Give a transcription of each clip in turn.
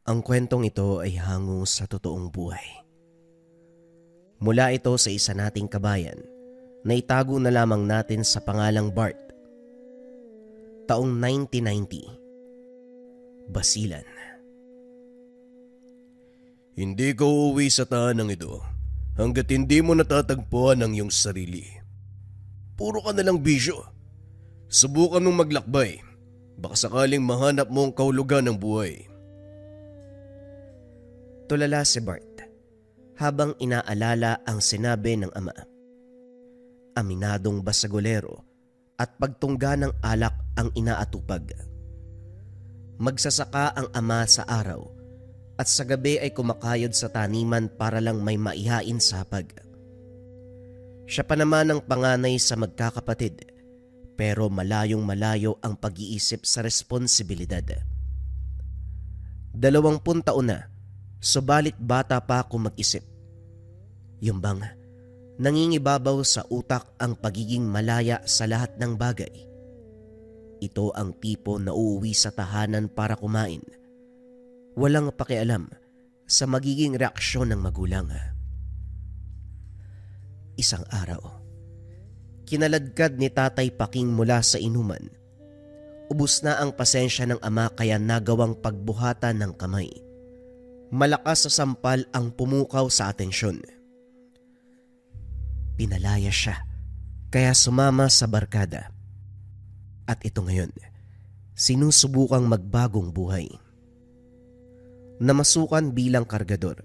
Ang kwentong ito ay hango sa totoong buhay. Mula ito sa isa nating kabayan na itago na lamang natin sa pangalang Bart. Taong 1990. Basilan. Hindi ka uuwi sa tahanang ito hanggat hindi mo natatagpuan ang iyong sarili. Puro ka nalang bisyo. Subukan mong maglakbay. Baka sakaling mahanap mo ang kahulugan ng buhay. Tulala si Bart habang inaalala ang sinabi ng ama. Aminadong basagolero at pagtungga ng alak ang inaatupag. Magsasaka ang ama sa araw at sa gabi ay kumakayod sa taniman para lang may maihain sa hapag. Siya pa naman ang panganay sa magkakapatid pero malayong malayo ang pag-iisip sa responsibilidad. 20 taon na, subalit bata pa ako mag-isip. Yung bang nangingibabaw sa utak ang pagiging malaya sa lahat ng bagay. Ito ang tipo na uuwi sa tahanan para kumain. Walang pakialam sa magiging reaksyon ng magulang. Isang araw, kinaladkad ni Tatay Paking mula sa inuman. Ubus na ang pasensya ng ama kaya nagawang pagbuhatan ng kamay. Malakas sa sampal ang pumukaw sa atensyon. Pinalaya siya kaya sumama sa barkada. At ito ngayon, sinusubukang magbagong buhay. Namasukan bilang kargador.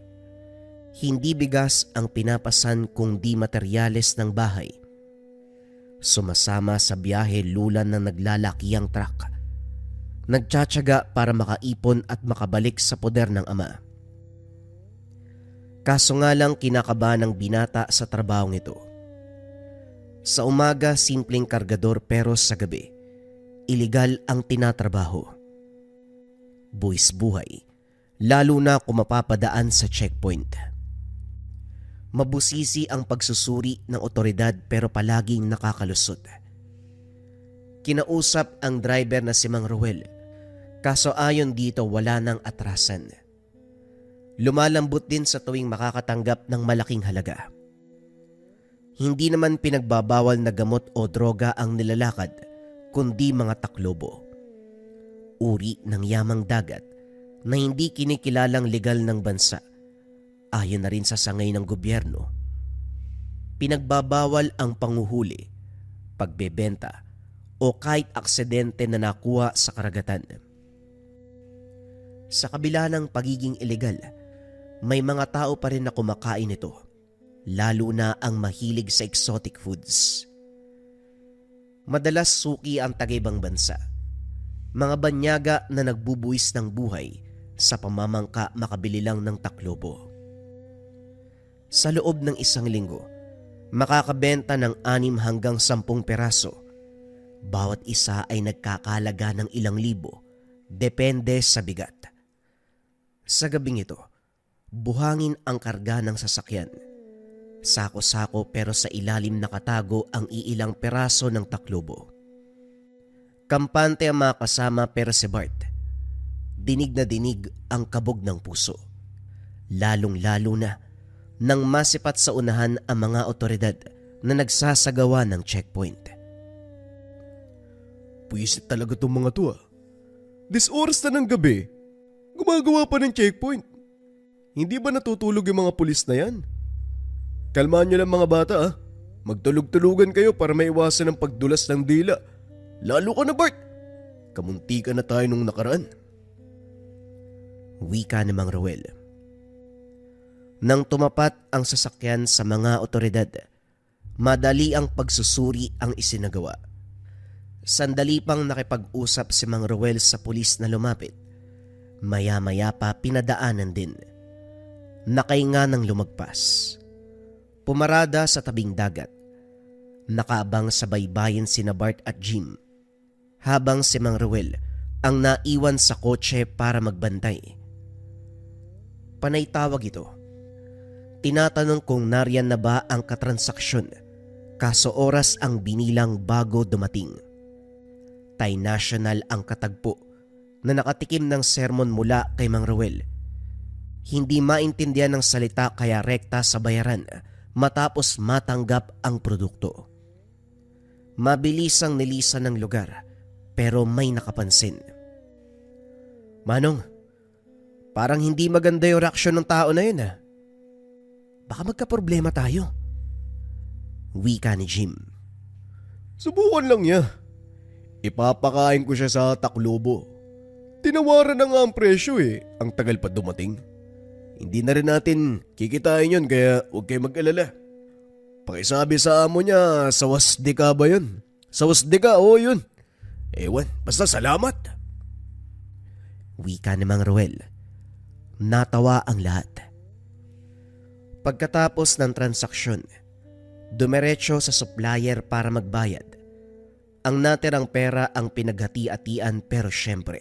Hindi bigas ang pinapasan kundi materyales ng bahay. Sumasama sa biyahe lulan ng naglalakiyang truck. Nagtsatsaga para makaipon at makabalik sa poder ng ama. Kaso nga lang kinakabahan ng binata sa trabahong ito. Sa umaga simpleng kargador pero sa gabi, iligal ang tinatrabaho. Buwis buhay, lalo na kung mapapadaan sa checkpoint. Mabusisi ang pagsusuri ng otoridad pero palaging nakakalusot. Kinausap ang driver na si Mang Ruel, kaso ayon dito wala nang atrasan. Lumalambot din sa tuwing makakatanggap ng malaking halaga. Hindi naman pinagbabawal na gamot o droga ang nilalakad, kundi mga taklobo. Uri ng yamang dagat na hindi kinikilalang legal ng bansa, ayon na rin sa sangay ng gobyerno. Pinagbabawal ang panguhuli, pagbebenta, o kahit aksidente na nakuha sa karagatan. Sa kabila ng pagiging ilegal, may mga tao pa rin na kumakain ito, lalo na ang mahilig sa exotic foods. Madalas suki ang taga-ibang bansa, mga banyaga na nagbubuwis ng buhay sa pamamangka makabili lang ng taklobo. Sa loob ng isang linggo, makakabenta ng 6 hanggang 10 peraso. Bawat isa ay nagkakalaga ng ilang libo, depende sa bigat. Sa gabing ito, buhangin ang karga ng sasakyan. Sako-sako pero sa ilalim nakatago ang iilang peraso ng taklobo. Kampante ang mga kasama pero si Bart, dinig na dinig ang kabog ng puso. Lalong-lalo na nang masipat sa unahan ang mga otoridad na nagsasagawa ng checkpoint. Puwisit talaga itong mga to. 10 oras na ng gabi, gumagawa pa ng checkpoint. Hindi ba natutulog yung mga pulis na yan? Kalmahan nyo lang mga bata Magtulog-tulugan kayo para maiwasan ang pagdulas ng dila. Lalo ka na Bart! Kamunti ka na tayo nung nakaraan. Wika ni Mang Ruel. Nang tumapat ang sasakyan sa mga otoridad, madali ang pagsusuri ang isinagawa. Sandali pang nakipag-usap si Mang Ruel sa pulis na lumapit. Maya-maya pa pinadaanan din. Nakahinga ng lumagpas. Pumarada sa tabing dagat. Nakaabang sa baybayin sina Bart at Jim, habang si Mang Ruel ang naiwan sa kotse para magbantay. Panay tawag ito. Tinatanong kung nariyan na ba ang katransaksyon, kaso oras ang binilang bago dumating. Thai National ang katagpo na nakatikim ng sermon mula kay Mang Ruel Hindi maintindihan ng salita kaya rekta sa bayaran matapos matanggap ang produkto. Mabilisang nilisan ng lugar pero may nakapansin. Manong, parang hindi maganda yung reaksyon ng tao na yun ah. Baka magka-problema tayo. Wika ni Jim. Subukan lang niya. Ipapakain ko siya sa Taclobo. Tinawaran na nga ang presyo eh. Ang tagal pa dumating. Hindi na rin natin kikitain yun kaya huwag kayo mag-alala. Pakisabi sa amo niya, sawas di ka ba yun? Sawas di ka, oo yun. Ewan, basta salamat. Wika ni Mang Ruel. Natawa ang lahat. Pagkatapos ng transaksyon, dumiretso sa supplier para magbayad. Ang natirang pera ang pinaghati-hatian pero syempre,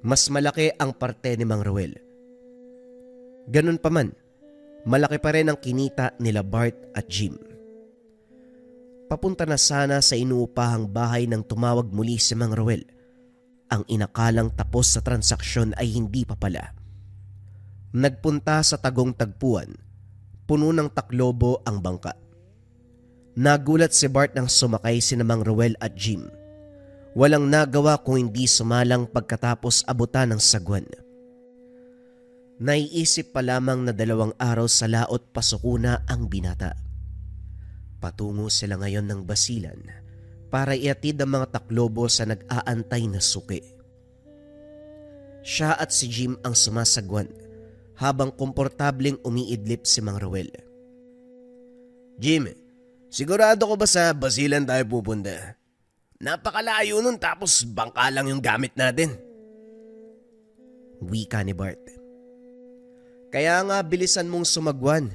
mas malaki ang parte ni Mang Ruel. Ganun pa man, malaki pa rin ang kinita nila Bart at Jim. Papunta na sana sa inuupahang bahay nang tumawag muli si Mang Ruel. Ang inakalang tapos sa transaksyon ay hindi pa pala. Nagpunta sa tagong tagpuan, puno ng Taclobo ang bangka. Nagulat si Bart nang sumakay sina Mang Ruel at Jim. Walang nagawa kung hindi sumalang pagkatapos abutan ng sagwan. Naiisip pa lamang na 2 araw sa laot pasukuna ang binata. Patungo sila ngayon ng Basilan para iatid ang mga Taclobo sa nag-aantay na suki. Siya at si Jim ang sumasagwan habang komportableng umiidlip si Mang Ruel. Jim, sigurado ko ba sa Basilan tayo pupunta? Napakalayo nun tapos bangka lang yung gamit natin. Wika ni Bart. Kaya nga bilisan mong sumagwan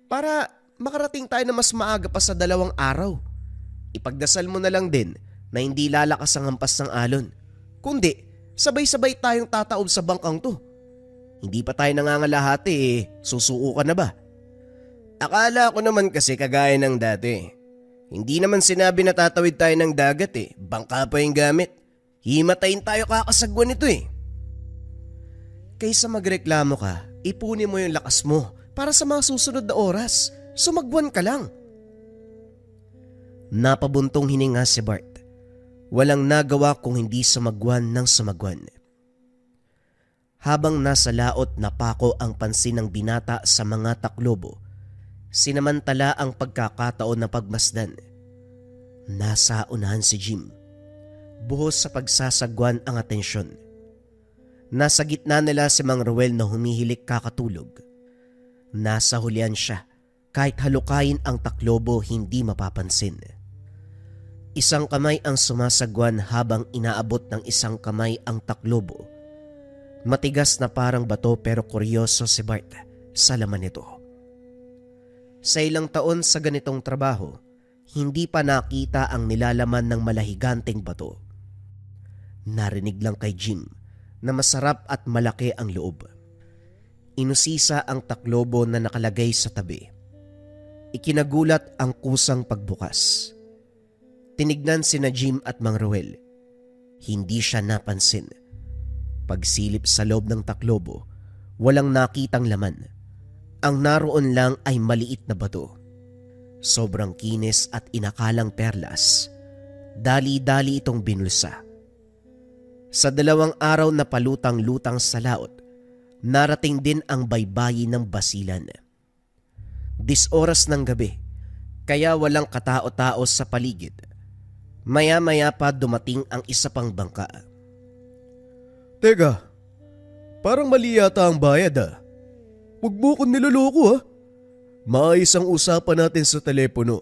para makarating tayo na mas maaga pa sa 2 araw. Ipagdasal mo na lang din na hindi lalakas ang hampas ng alon. Kundi sabay-sabay tayong tataob sa bangkang to. Hindi pa tayo nangangalahati susuko ka na ba? Akala ko naman kasi kagaya ng dati. Hindi naman sinabi na tatawid tayo ng dagat bangka pa yung gamit. Himatayin tayo kakasagwan nito Kaysa magreklamo ka, ipunin mo yung lakas mo para sa mga susunod na oras. Sumagwan ka lang. Napabuntong hininga si Bart. Walang nagawa kung hindi sumagwan ng sumagwan. Habang nasa laot napako ang pansin ng binata sa mga Taclobo, sinamantala ang pagkakataon na pagmasdan. Nasa unahan si Jim. Buhos sa pagsasagwan ang atensyon. Nasa gitna nila si Mang Ruel na humihilik kakatulog. Nasa hulihan siya, kahit halukayin ang Taclobo hindi mapapansin. Isang kamay ang sumasagwan habang inaabot ng isang kamay ang Taclobo. Matigas na parang bato pero kuryoso si Bart sa laman nito. Sa ilang taon sa ganitong trabaho, hindi pa nakita ang nilalaman ng malahiganteng bato. Narinig lang kay Jim na masarap at malaki ang loob. Inusisa ang Taclobo na nakalagay sa tabi. Ikinagulat ang kusang pagbukas. Tinignan sina Jim at Mang Ruel. Hindi siya napansin. Pagsilip sa loob ng Taclobo, walang nakitang laman. Ang naroon lang ay maliit na bato. Sobrang kinis at inakalang perlas. Dali-dali itong binulsa. Sa 2 araw na palutang-lutang sa laot, narating din ang baybayin ng Basilan. 10 oras ng gabi, kaya walang katao-tao sa paligid. Maya-maya pa dumating ang isa pang bangka. Teka, parang mali yata ang bayad Huwag mo ko niloloko Maayos ang usapan natin sa telepono.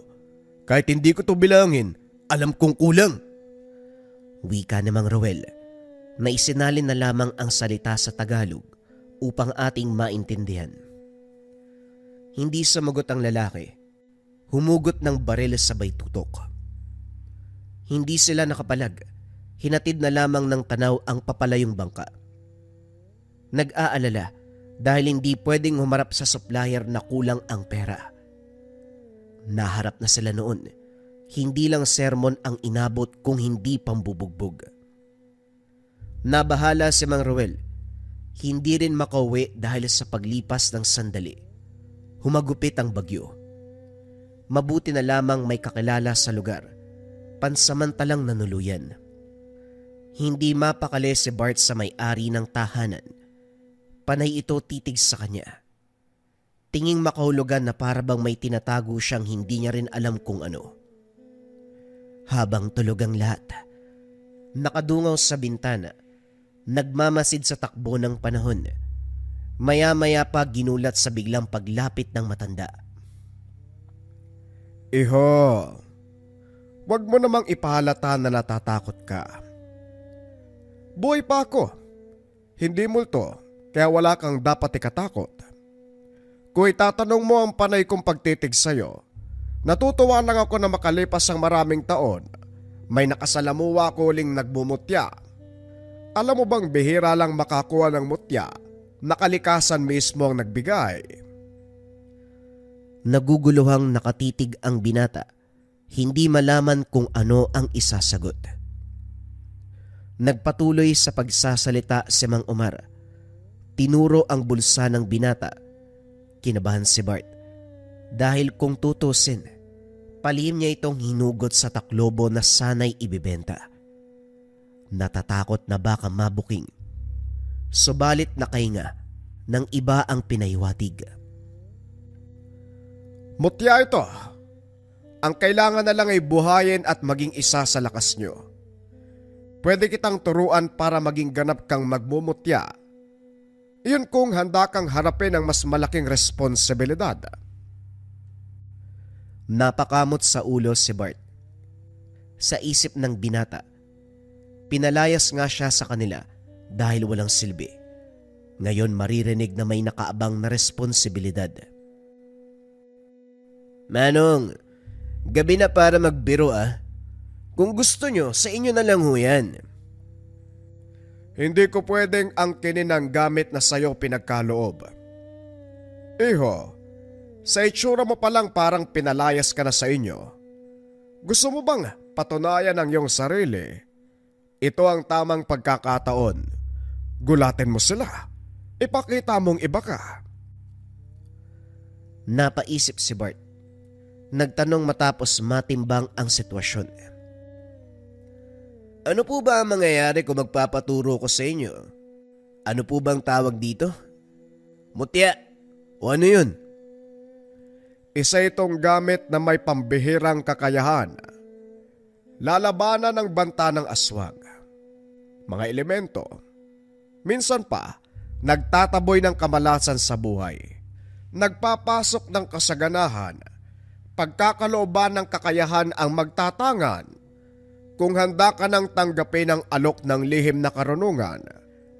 Kahit hindi ko to bilangin, alam kong kulang. Wika ni Mang Ruel na isinalin na lamang ang salita sa Tagalog upang ating maintindihan. Hindi sumagot ang lalaki. Humugot ng baril sabay tutok. Hindi sila nakapalag. Hinatid na lamang ng tanaw ang papalayong bangka. Nag-aalala dahil hindi pwedeng humarap sa supplier na kulang ang pera. Naharap na sila noon. Hindi lang sermon ang inabot kung hindi pambubugbog. Nabahala si Mang Ruel. Hindi rin makauwi dahil sa paglipas ng sandali. Humagupit ang bagyo. Mabuti na lamang may kakilala sa lugar, pansamantalang nanuluyan. Hindi mapakali si Bart sa may-ari ng tahanan. Panay ito titig sa kanya. Tinging makahulugan na parabang may tinatago siyang hindi niya rin alam kung ano. Habang tulog ang lahat, nakadungaw sa bintana, nagmamasid sa takbo ng panahon. Maya-maya pa ginulat sa biglang paglapit ng matanda. Iho, wag mo namang ipahalata na natatakot ka. Buhay pa ako. Hindi multo, kaya wala kang dapat ikatakot. Kung itatanong mo ang panay kong pagtitig sa'yo, natutuwa lang ako na makalipas ang maraming taon, may nakasalamuha ko uling nagbumutya. Alam mo bang bihira lang makakuha ng mutya, nakalikasan mismo ang nagbigay? Naguguluhang nakatitig ang binata, hindi malaman kung ano ang isasagot. Nagpatuloy sa pagsasalita si Mang Omar. Tinuro ang bulsa ng binata. Kinabahan si Bart dahil kung tutusin, palihim niya itong hinugot sa taklobo na sanay ibibenta. Natatakot na baka mabuking. Subalit nakahinga ng iba ang pinaywatig. Mutya ito. Ang kailangan na lang ay buhayin at maging isa sa lakas nyo. Pwede kitang turuan para maging ganap kang magmumutya. Iyon kung handa kang harapin ang mas malaking responsibilidad. Napakamot sa ulo si Bart. Sa isip ng binata, pinalayas nga siya sa kanila dahil walang silbi. Ngayon maririnig na may nakaabang na responsibilidad. Manong, gabi na para magbiro ah. Kung gusto nyo, sa inyo na lang ho yan. Hindi ko pwedeng angkinin ang gamit na sayo pinagkaloob. Iho, sa itsura mo palang parang pinalayas ka na sa inyo. Gusto mo bang patunayan ang iyong sarili? Ito ang tamang pagkakataon. Gulatin mo sila. Ipakita mong iba ka. Napaisip si Bart. Nagtanong matapos matimbang ang sitwasyon. Ano po ba ang mangyayari kung magpapaturo ko sa inyo? Ano po bang tawag dito? Mutya. O ano yun? Isa itong gamit na may pambihirang kakayahan. Lalabanan ng banta ng aswang. Mga elemento. Minsan pa, nagtataboy ng kamalasan sa buhay. Nagpapasok ng kasaganahan. Pagkakalooban ng kakayahan ang magtatangan. Kung handa ka nang tanggapin ang alok ng lihim na karunungan,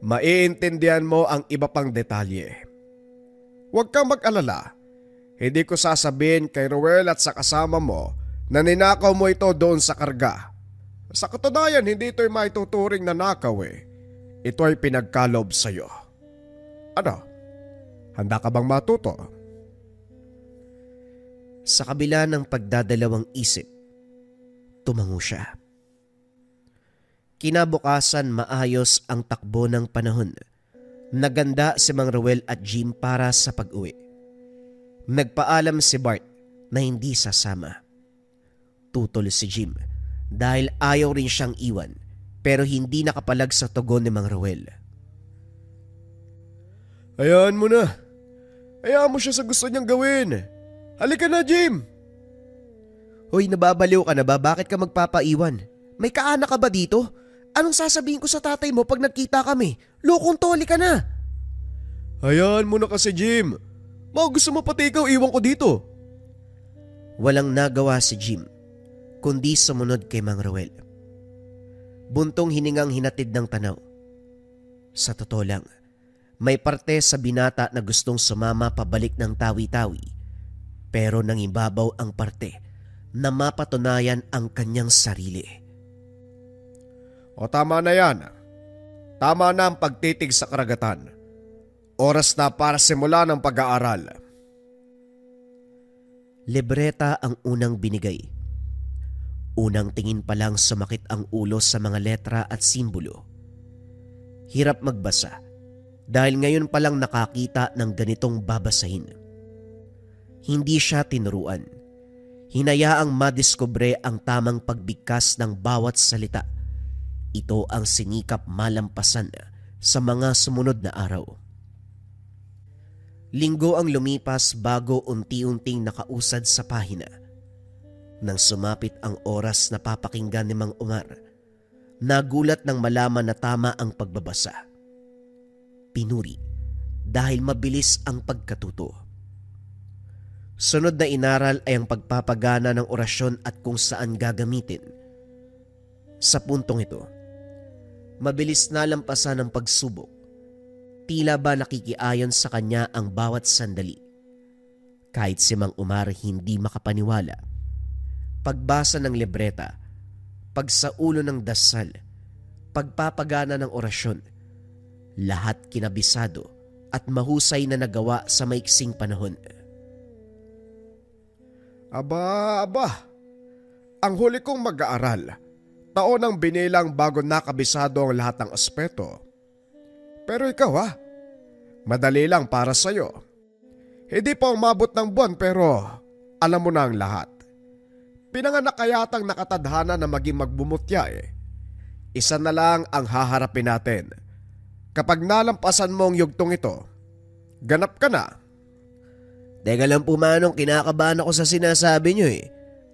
maiintindihan mo ang iba pang detalye. Huwag kang mag-alala. Hindi ko sasabihin kay Ruel at sa kasama mo na ninakaw mo ito doon sa karga. Sa katunayan, hindi ito'y maituturing na nakaw eh. Ito ay pinagkalob sa'yo. Ano? Handa ka bang matuto? Sa kabila ng pagdadalawang isip, tumango siya. Kinabukasan maayos ang takbo ng panahon. Naganda si Mang Ruel at Jim para sa pag-uwi. Nagpaalam si Bart na hindi sasama. Tutol si Jim dahil ayaw rin siyang iwan pero hindi nakapalag sa tugon ni Mang Ruel. Hayaan mo na. Hayaan mo siya sa gusto niyang gawin. Halika na, Jim! Hoy, nababaliw ka na ba? Bakit ka magpapaiwan? May kaanak ka ba dito? Anong sasabihin ko sa tatay mo pag nagkita kami? Lokong toli ka na. Hayaan mo na kasi, Jim. Gusto mo pati ikaw iwan ko dito. Walang nagawa si Jim, kundi sumunod kay Mang Ruel. Buntong hiningang hinatid ng tanaw. Sa totoo lang, may parte sa binata na gustong sumama pabalik ng tawi-tawi, pero nangibabaw ang parte na mapatunayan ang kanyang sarili. O tama na yan. Tama na ang pagtitig sa karagatan. Oras na para simula ng pag-aaral. Libreta ang unang binigay. Unang tingin pa lang sumakit ang ulo sa mga letra at simbolo. Hirap magbasa dahil ngayon palang nakakita ng ganitong babasahin. Hindi siya tinuruan. Hinayaang madiskubre ang tamang pagbigkas ng bawat salita. Ito ang sinikap malampasan sa mga sumunod na araw. Linggo ang lumipas bago unti-unting nakausad sa pahina. Nang sumapit ang oras na papakinggan ni Mang Omar, nagulat nang malaman na tama ang pagbabasa. Pinuri dahil mabilis ang pagkatuto. Sunod na inaral ay ang pagpapagana ng orasyon at kung saan gagamitin. Sa puntong ito, mabilis na lampasan ang pagsubok. Tila ba nakikiayon sa kanya ang bawat sandali. Kahit si Mang Omar hindi makapaniwala. Pagbasa ng libreta, pagsaulo ng dasal, pagpapagana ng orasyon, lahat kinabisado at mahusay na nagawa sa maiksing panahon. Aba, ang huli kong mag-aaral, taon ang binilang bago nakabisado ang lahat ng aspeto. Pero ikaw madali lang para sa'yo. Hindi pa umabot ng buwan pero alam mo na ang lahat. Pinanganak ka yatang nakatadhana na maging magbumutya Isa na lang ang haharapin natin. Kapag nalampasan mo ang yugtong ito, ganap ka na. Teka lang po Manong, kinakabahan ako sa sinasabi nyo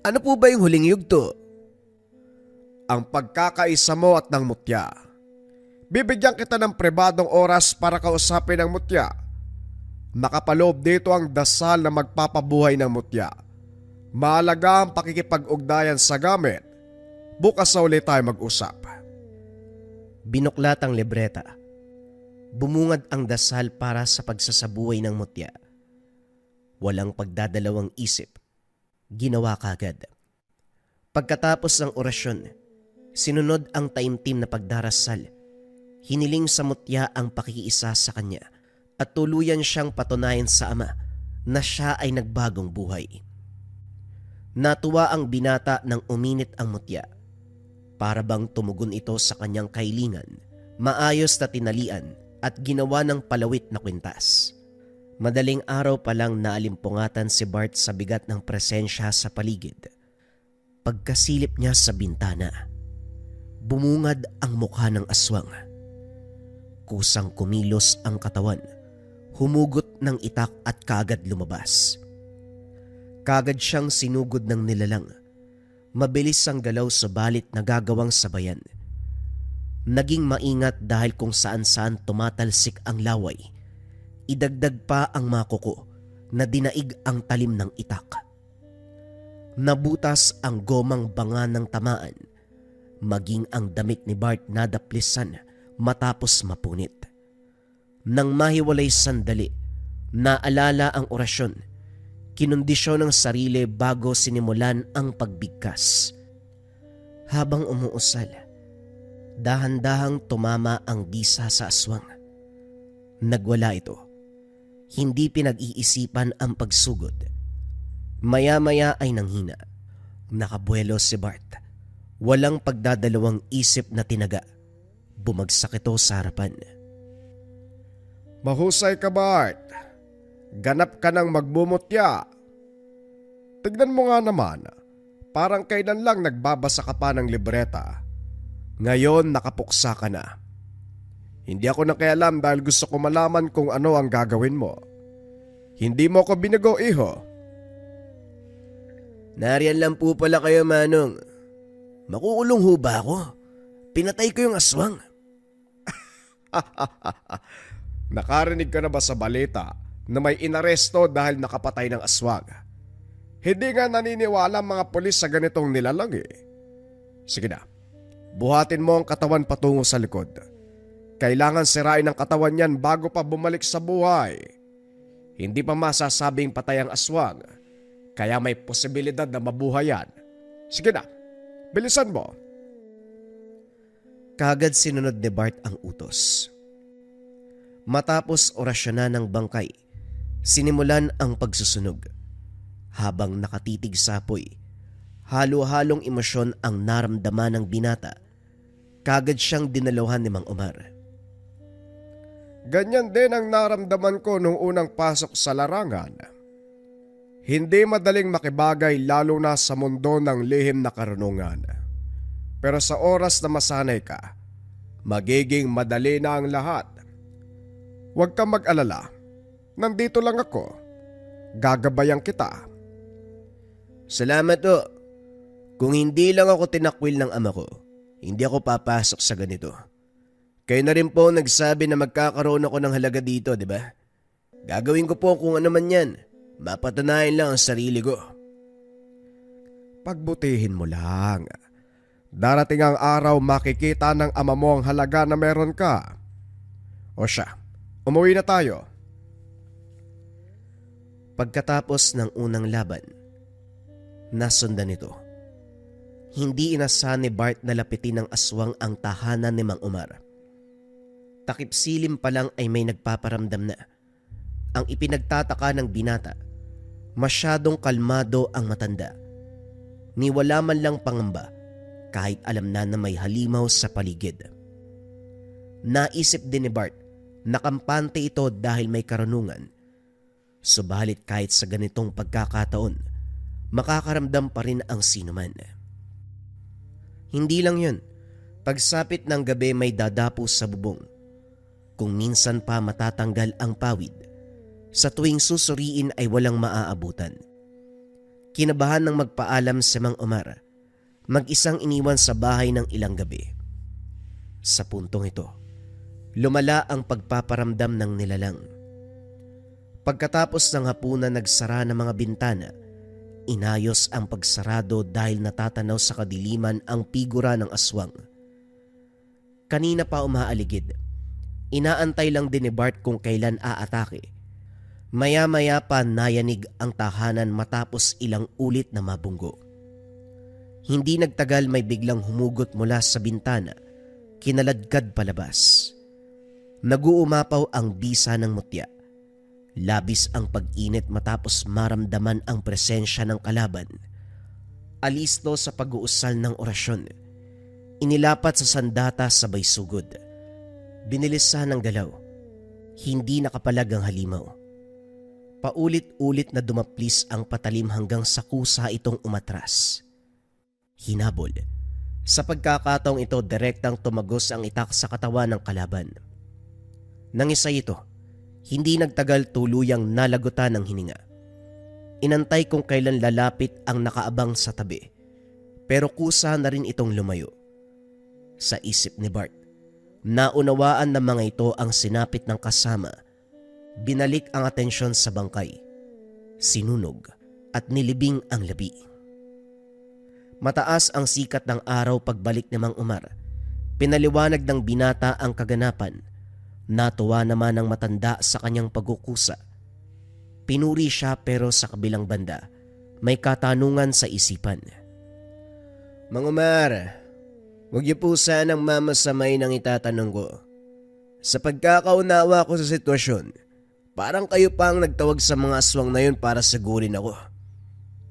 Ano po ba yung huling yugto? Ang pagkakaisa mo at ng mutya. Bibigyan kita ng pribadong oras para kausapin ang mutya. Nakapaloob dito ang dasal na magpapabuhay ng mutya. Mahalaga ang pakikipag-ugnayan sa gamit. Bukas sa ulit tayo mag-usap. Binuklat ang libreta. Bumungad ang dasal para sa pagsasabuhay ng mutya. Walang pagdadalawang isip. Ginawa kagad. Pagkatapos ng orasyon, sinunod ang taimtim na pagdarasal. Hiniling sa mutya ang pakikiisa sa kanya at tuluyan siyang patunayan sa ama na siya ay nagbagong buhay. Natuwa ang binata nang uminit ang mutya. Para bang tumugon ito sa kanyang kahilingan, maayos na tinalian at ginawa ng palawit na kwintas. Madaling araw pa lang naalimpungatan si Bart sa bigat ng presensya sa paligid. Pagkasilip niya sa bintana, bumungad ang mukha ng aswang. Kusang kumilos ang katawan, humugot ng itak at kagad lumabas. Kagad siyang sinugod ng nilalang. Mabilis ang galaw subalit nagagawang sabayan. Naging maingat dahil kung saan-saan tumatalsik ang laway. Idagdag pa ang mga kuko na dinaig ang talim ng itak. Nabutas ang gomang banga ng tamaan. Maging ang damit ni Bart nadaplisan matapos mapunit. Nang mahiwalay sandali, naalala ang orasyon. Kinondisyon ng sarili bago sinimulan ang pagbigkas. Habang umuusal, dahan-dahang tumama ang bisa sa aswang. Nagwala ito. Hindi pinag-iisipan ang pagsugod. Maya-maya ay nanghina. Nakabuelo si Bart. Walang pagdadalawang isip na tinaga. Bumagsak ito sa harapan. Mahusay ka, Bart. Ganap ka ng magbumutya. Tignan mo nga naman, parang kailan lang nagbabasa ka pa ng libreta. Ngayon nakapuksa ka na. Hindi ako nakialam dahil gusto ko malaman kung ano ang gagawin mo. Hindi mo ko binago, iho. Nariyan lang po pala kayo, Manong. Makukulong ho ba ako? Pinatay ko yung aswang. Nakarinig ka na ba sa balita na may inaresto dahil nakapatay ng aswang? Hindi nga naniniwala ang mga pulis sa ganitong nilalang Sige na, buhatin mo ang katawan patungo sa likod. Kailangan sirain ang katawan niyan bago pa bumalik sa buhay. Hindi pa masasabing patay ang aswang, kaya may posibilidad na mabuhay yan. Sige na, bilisan mo. Kagad sinunod ni Bart ang utos. Matapos orasyonan ng bangkay, sinimulan ang pagsusunog. Habang nakatitig sa apoy, halo-halong emosyon ang naramdaman ng binata. Kagad siyang dinaluhan ni Mang Omar. Ganyan din ang naramdaman ko nung unang pasok sa larangan. Hindi madaling makibagay lalo na sa mundo ng lihim na karunungan. Pero sa oras na masanay ka, magiging madali na ang lahat. Huwag kang mag-alala. Nandito lang ako. Gagabayan kita. Salamat o. Kung hindi lang ako tinakwil ng ama ko, hindi ako papasok sa ganito. Kayo na rin po nagsabi na magkakaroon ako ng halaga dito, di ba? Gagawin ko po kung ano man yan. Mapatunayan lang ang sarili ko. Pagbutihin mo lang. Darating ang araw makikita ng ama mo ang halaga na meron ka. O siya, umuwi na tayo. Pagkatapos ng unang laban, nasundan ito. Hindi inasahan ni Bart na lapitin ng aswang ang tahanan ni Mang Omar. Takip-silim pa lang ay may nagpaparamdam na. Ang ipinagtataka ng binata, masyadong kalmado ang matanda. Ni wala man lang pangamba kahit alam na may halimaw sa paligid. Naisip din ni Bart na kampante ito dahil may karunungan. Subalit kahit sa ganitong pagkakataon, makakaramdam pa rin ang sinuman. Hindi lang yun, pagsapit ng gabi may dadapo sa bubong. Kung minsan pa matatanggal ang pawid, sa tuwing susuriin ay walang maaabutan. Kinabahan ng magpaalam si Mang Omar, mag-isang iniwan sa bahay ng ilang gabi. Sa puntong ito, lumala ang pagpaparamdam ng nilalang. Pagkatapos ng hapunan nagsara ng mga bintana, inayos ang pagsarado dahil natatanaw sa kadiliman ang figura ng aswang. Kanina pa umaaligid. Inaantay lang din ni Bart kung kailan aatake. Maya-maya pa nayanig ang tahanan matapos ilang ulit na mabunggo. Hindi nagtagal may biglang humugot mula sa bintana, kinaladkad palabas. Naguumapaw ang bisa ng mutya. Labis ang pag-init matapos maramdaman ang presensya ng kalaban. Alisto sa pag-uusal ng orasyon. Inilapat sa sandata sabay sugod. Binilisan ng galaw. Hindi nakapalag ang halimaw. Paulit-ulit na dumaplis ang patalim hanggang sa kusa itong umatras. Hinabol. Sa pagkakataong ito, direktang tumagos ang itak sa katawan ng kalaban. Nang isa ito, hindi nagtagal tuluyang nalagutan ng hininga. Inantay kung kailan lalapit ang nakaabang sa tabi, pero kusa na rin itong lumayo. Sa isip ni Bart, naunawaan ng mga ito ang sinapit ng kasama. Binalik ang atensyon sa bangkay, sinunog at nilibing ang labi. Mataas ang sikat ng araw pagbalik ni Mang Omar. Pinaliwanag ng binata ang kaganapan. Natuwa naman ang matanda sa kanyang pagkukusa. Pinuri siya pero sa kabilang banda, may katanungan sa isipan. Mang Omar, huwag niyo po sanang mamasamay ng itatanong ko. Sa pagkakaunawa ko sa sitwasyon, parang kayo pa ang nagtawag sa mga aswang na yun para sagurin ako.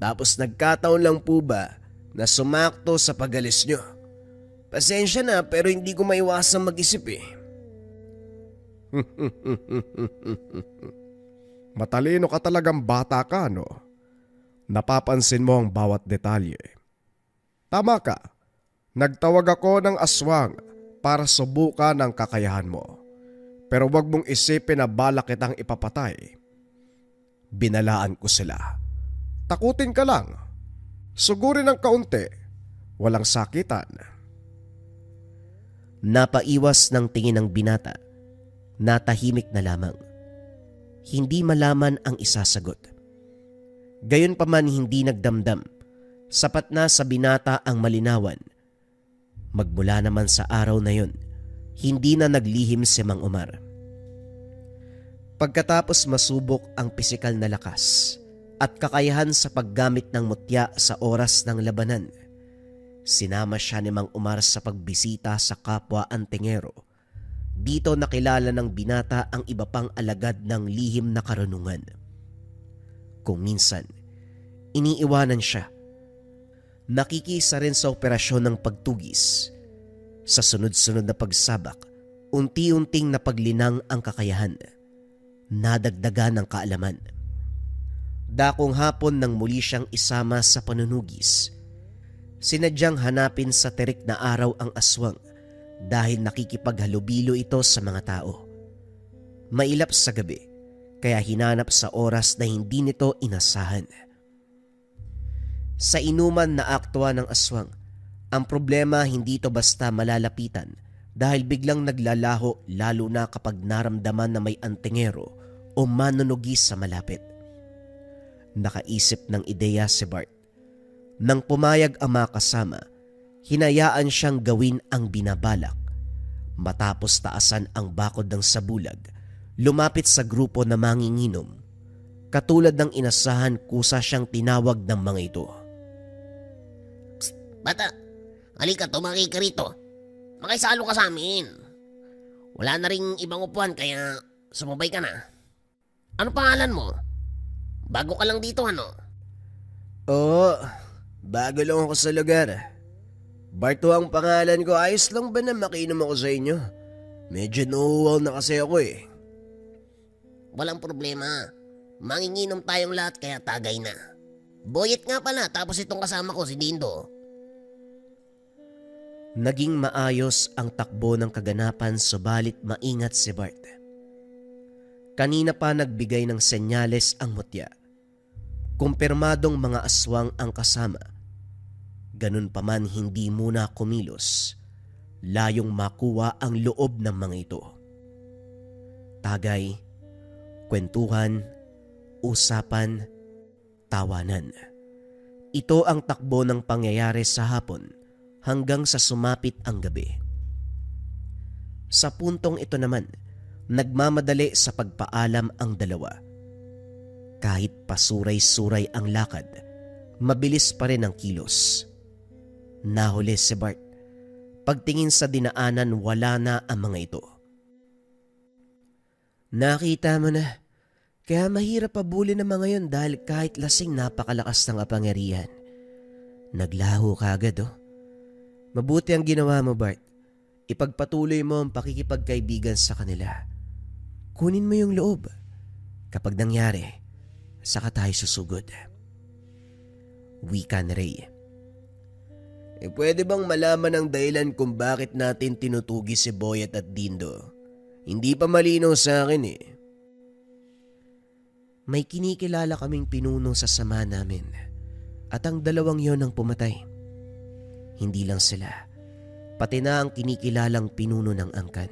Tapos nagkataon lang po ba na sumakto sa pagalis nyo? Pasensya na pero hindi ko maiwasang mag-isip eh. Matalino ka talagang bata ka, no? Napapansin mo ang bawat detalye. Tama ka. Nagtawag ako ng aswang para subukan ang kakayahan mo. Pero wag mong isipin na balak kitang ipapatay. Binalaan ko sila. Takutin ka lang. Sugurin ng kaunti. Walang sakitan. Napaiwas ng tingin ng binata. Natahimik na lamang. Hindi malaman ang isasagot. Gayunpaman hindi nagdamdam. Sapat na sa binata ang malinawan. Magmula naman sa araw na yun, hindi na naglihim si Mang Omar. Pagkatapos masubok ang pisikal na lakas at kakayahan sa paggamit ng mutya sa oras ng labanan, sinama siya ni Mang Omar sa pagbisita sa kapwa antingero. Dito nakilala ng binata ang iba pang alagad ng lihim na karunungan. Kung minsan, iniiwanan siya. Nakikisa rin sa operasyon ng pagtugis. Sa sunod-sunod na pagsabak, Unti-unting napaglinang ang kakayahan. Nadagdagan ng kaalaman. Dakong hapon nang muli siyang isama sa panunugis. Sinadyang hanapin sa terik na araw ang aswang dahil nakikipaghalubilo ito sa mga tao. Mailap sa gabi, kaya hinanap sa oras na hindi nito inasahan. Sa inuman na aktwa ng aswang, ang problema hindi ito basta malalapitan dahil biglang naglalaho lalo na kapag naramdaman na may antingero o manunugis sa malapit. Nakaisip ng ideya si Bart. Nang pumayag ang mga kasama, hinayaan siyang gawin ang binabalak. Matapos taasan ang bakod ng sabulag, lumapit sa grupo na manginginom. Katulad ng inasahan, kusa siyang tinawag ng mga ito. Psst, bata, halika tumaki ka rito. Makisalo ka sa amin. Wala na ring ibang upuan kaya sumabay ka na. Ano pangalan mo? Bago ka lang dito ano? Oo, bago lang ako sa lugar. Barto ang pangalan ko. Ayos lang ba na makiinom ako sa inyo? Medyo nauuwaw na kasi ako eh. Walang problema. Manginginom tayong lahat kaya tagay na. Boyet nga pala tapos itong kasama ko si Dindo. Naging maayos ang takbo ng kaganapan subalit maingat si Bart. Kanina pa nagbigay ng senyales ang mutya. Kumpirmadong mga aswang ang kasama. Ganun pa man hindi muna kumilos. Layong makuha ang loob ng mga ito. Tagay, kwentuhan, usapan, tawanan. Ito ang takbo ng pangyayari sa hapon hanggang sa sumapit ang gabi. Sa puntong ito naman, nagmamadali sa pagpaalam ang dalawa. Kahit pasuray-suray ang lakad, mabilis pa rin ang kilos. Nahuli si Bart. Pagtingin sa dinaanan, wala na ang mga ito. Nakita mo na, kaya mahirap pabulin ng mga yun dahil kahit lasing napakalakas ng kapangyarihan. Naglaho ka agad oh. Mabuti ang ginawa mo Bart. Ipagpatuloy mo ang pakikipagkaibigan sa kanila. Kunin mo yung loob. Kapag nangyari, saka tayo susugod. Wika ni Ray. Pwede bang malaman ang dahilan kung bakit natin tinutugi si Boyet at Dindo? Hindi pa malinaw sa akin eh. May kinikilala kaming pinuno sa sama namin at ang dalawang yon ang pumatay. Hindi lang sila, pati na ang kinikilalang pinuno ng angkan.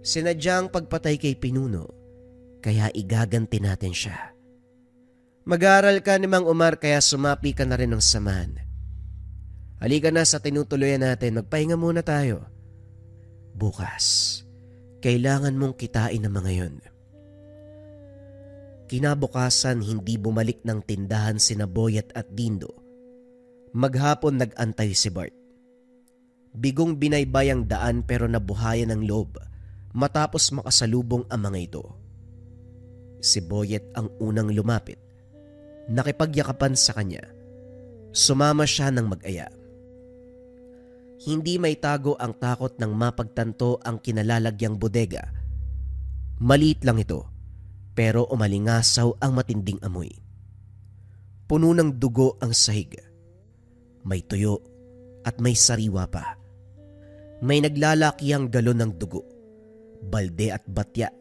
Sinadyang pagpatay kay pinuno, kaya igaganti natin siya. Mag-aral ka ni Mang Omar kaya sumapi ka na rin ng samahan. Halika na sa tinutuluyan natin, magpahinga muna tayo. Bukas, kailangan mong kitain ang mga yon. Kinabukasan hindi bumalik ng tindahan sina Boyet at Dindo. Maghapon nag-antay si Bart. Bigong binaybay ang daan pero nabuhayan ng loob matapos makasalubong ang mga ito. Si Boyet ang unang lumapit. Nakipagyakapan sa kanya. Sumama siya ng mag-aya. Hindi may tago ang takot ng mapagtanto ang kinalalagyang bodega. Maliit lang ito, pero umalingasaw ang matinding amoy. Puno ng dugo ang sahig. May tuyo at may sariwa pa. May naglalakihang galon ng dugo, balde at batya,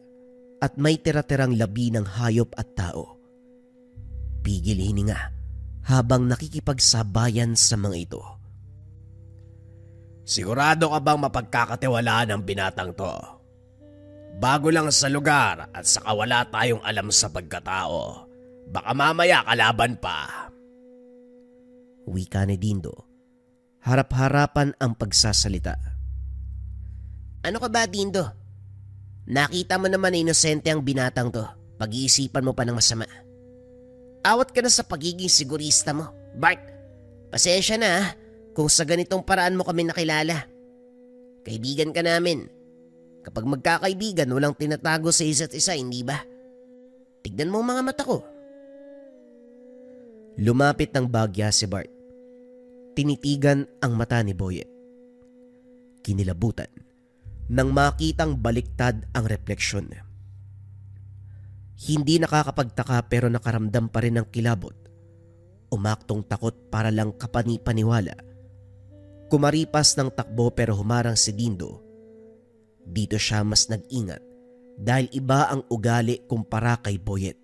at may tira-tirang labi ng hayop at tao. Pigil hininga habang nakikipagsabayan sa mga ito. Sigurado ka bang mapagkakatiwalaan ang binatang to? Bago lang sa lugar at saka wala tayong alam sa pagkatao. Baka mamaya kalaban pa. Wika ni Dindo. Harap-harapan ang pagsasalita. Ano ka ba, Dindo? Nakita mo naman na inosente ang binatang to. Pag-iisipan mo pa ng masama. Awat ka na sa pagiging sigurista mo. Bart, pasensya na kung sa ganitong paraan mo kami nakilala. Kaibigan ka namin. Kapag magkakaibigan, walang tinatago sa isa't isa, hindi ba? Tignan mo ang mga mata ko. Lumapit ng bagya si Bart. Tinitigan ang mata ni Boyet. Kinilabutan. nang makitang baliktad ang refleksyon. Hindi nakakapagtaka pero nakaramdam pa rin ng kilabot. Umaktong takot para lang kapani-paniwala. Kumaripas ng takbo pero humarang si Dindo. Dito siya mas nag-ingat dahil iba ang ugali kumpara kay Boyet.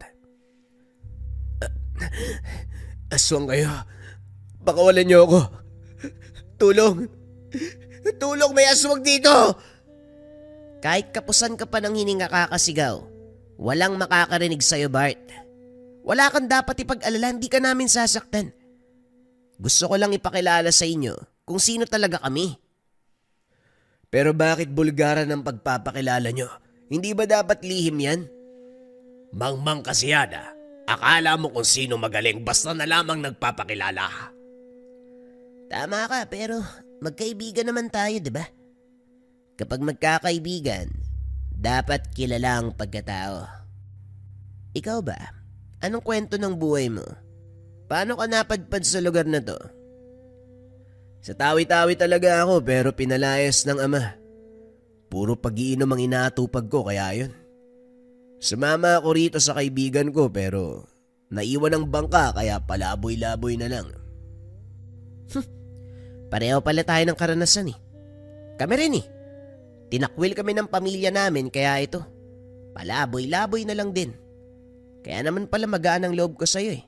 Aswang kayo. Pakawalan niyo ako. Tulong. Tulong, may aswang dito! Kahit kapusan ka pa ng hininga kakasigaw, walang makakarinig sa'yo, Bart. Wala kang dapat ipag-alala, hindi ka namin sasaktan. Gusto ko lang ipakilala sa inyo kung sino talaga kami. Pero bakit bulgaran ang pagpapakilala nyo? Hindi ba dapat lihim yan? Mangmang kasi yan, ah. Akala mo kung sino magaling basta na lamang nagpapakilala. Tama ka, pero magkaibigan naman tayo, di ba? Kapag magkakaibigan, dapat kilala ang pagkatao. Ikaw ba? Anong kwento ng buhay mo? Paano ka napadpad sa lugar na to? Sa tawi-tawi talaga ako pero pinalayas ng ama. Puro pag-iinom ang inaatupag ko kaya yun. Sumama ako rito sa kaibigan ko pero naiwan ng bangka kaya palaboy-laboy na lang. Pareho pala tayo ng karanasan eh. Kami rin eh. Tinakwil kami ng pamilya namin kaya ito. Palaboy-laboy na lang din. Kaya naman pala magaan ang loob ko sa'yo eh.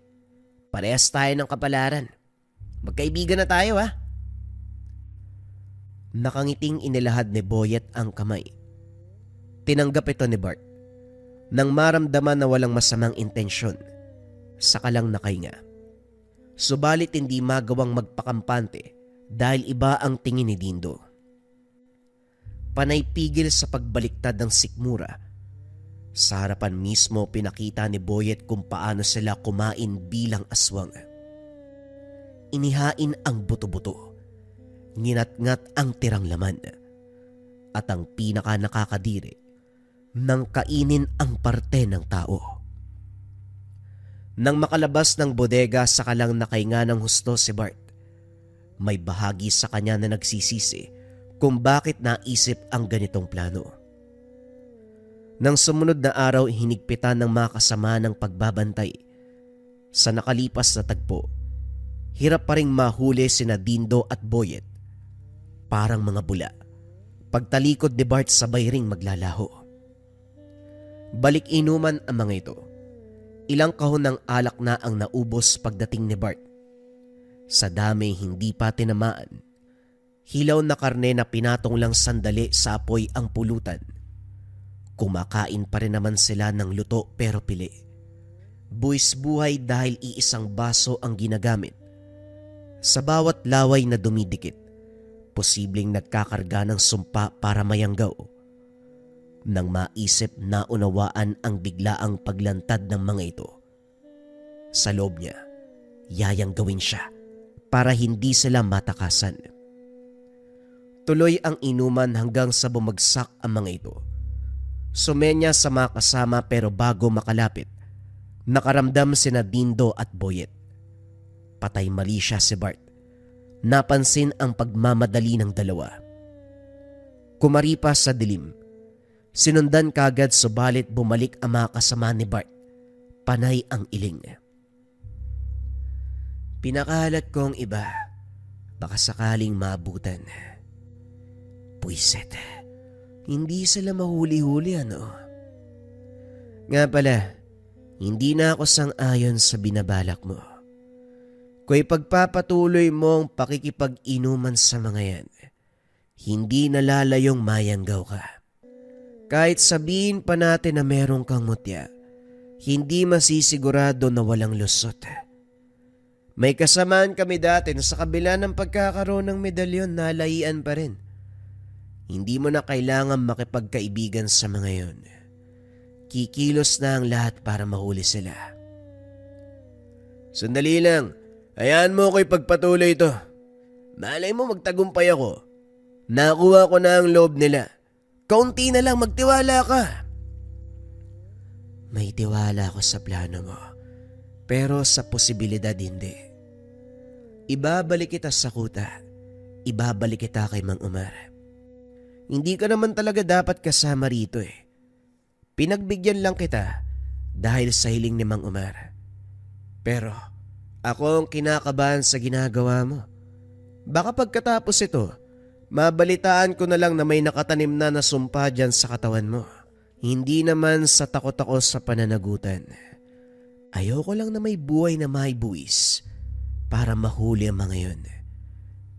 Parehas tayo ng kapalaran. Magkaibigan na tayo ha. Nakangiting inilahad ni Boyet ang kamay. Tinanggap ito ni Bart. Nang maramdaman na walang masamang intensyon, saka lang nakahinga. Subalit hindi magawang magpakampante dahil iba ang tingin ni Dindo. Panay pigil sa pagbaliktad ng sikmura. Sa harapan mismo pinakita ni Boyet kung paano sila kumain bilang aswang. Inihain ang buto-buto, nginat-ngat ang tirang laman, at ang pinaka nakakadiri, nang kainin ang parte ng tao. Nang makalabas ng bodega saka lang nakahinga ng husto si Bart. May bahagi sa kanya na nagsisisi kung bakit naisip ang ganitong plano. Nang sumunod na araw hinigpitan ng mga kasama ng pagbabantay. Sa nakalipas na tagpo, hirap pa ring mahuli sina Dindo at Boyet. Parang mga bula. Pagtalikod ni Bart sabay ring maglalaho. Balik inuman ang mga ito. Ilang kahon ng alak na ang naubos pagdating ni Bart. Sa dami hindi pa tinamaan. Hilaw na karne na pinatong lang sandali sa apoy ang pulutan. Kumakain pa rin naman sila ng luto pero pili. Buwis buhay dahil iisang baso ang ginagamit. Sa bawat laway na dumidikit, posibleng nagkakarga ng sumpa para mayanggaw. Nang maisip na unawaan ang biglaang paglantad ng mga ito, sa loob niya, yayanggawin siya para hindi sila matakasan. Tuloy ang inuman hanggang sa bumagsak ang mga ito. Sumenya sa mga kasama pero bago makalapit, nakaramdam sina Dindo at Boyet. Patay mali siya si Bart. Napansin ang pagmamadali ng dalawa. Kumaripas sa dilim, sinundan kagad subalit bumalik ang mga kasama ni Bart. Panay ang iling. Pinakahalat ko ang iba, baka sakaling maabutan. Puiset, hindi sila mahuli-huli ano. Nga pala, hindi na ako sang-ayon sa binabalak mo. Kung ipagpapatuloy mo ang pakikipag-inuman sa mga yan, hindi nalalayong mayanggaw ka. Kahit sabihin pa natin na meron kang mutya, hindi masisigurado na walang lusot. May kasamaan kami dati na sa kabila ng pagkakaroon ng medalyon, nalayian pa rin. Hindi mo na kailangan makipagkaibigan sa mga yon. Kikilos na ang lahat para mahuli sila. Sandali lang. Hayaan mo ako ipagpatuloy ito. Malay mo magtagumpay ako. Nakuha ko na ang loob nila. Kaunti na lang, magtiwala ka. May tiwala ako sa plano mo. Pero sa posibilidad hindi. Ibabalik kita sa kuta. Ibabalik kita kay Mang Umar. Hindi ka naman talaga dapat kasama rito eh. Pinagbigyan lang kita dahil sa hiling ni Mang Omar. Pero ako ang kinakabahan sa ginagawa mo. Baka pagkatapos ito, mabalitaan ko na lang na may nakatanim na sumpa dyan sa katawan mo. Hindi naman sa takot ako sa pananagutan. Ayoko lang na may buhay na may buwis para mahuli ang mga yun.